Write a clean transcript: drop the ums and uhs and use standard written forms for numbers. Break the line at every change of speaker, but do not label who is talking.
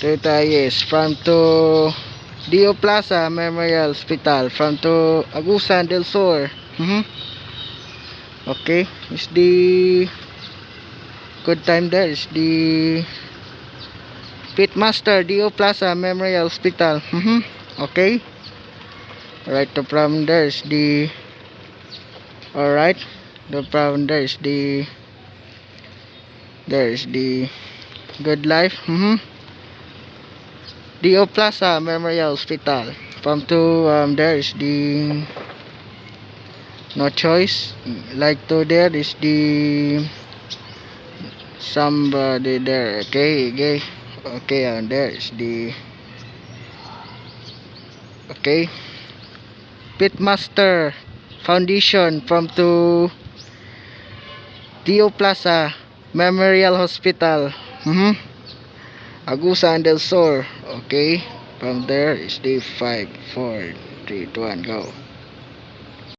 Toyota yes, from to Dio Plaza Memorial Hospital, from to Agusan del Sur. Okay, is the good time there is the Pitmaster Dio Plaza Memorial Hospital. Okay, right, the from there is the alright, the from there is the Good Life. Dio Plaza Memorial Hospital. From to there is the No Choice. Like to there is the somebody there. Okay, and there is the Pitmaster Foundation. From to Dio Plaza Memorial Hospital. Agusan del Sur. Okay, from there is the 5, 4, 3, 2, 1, go.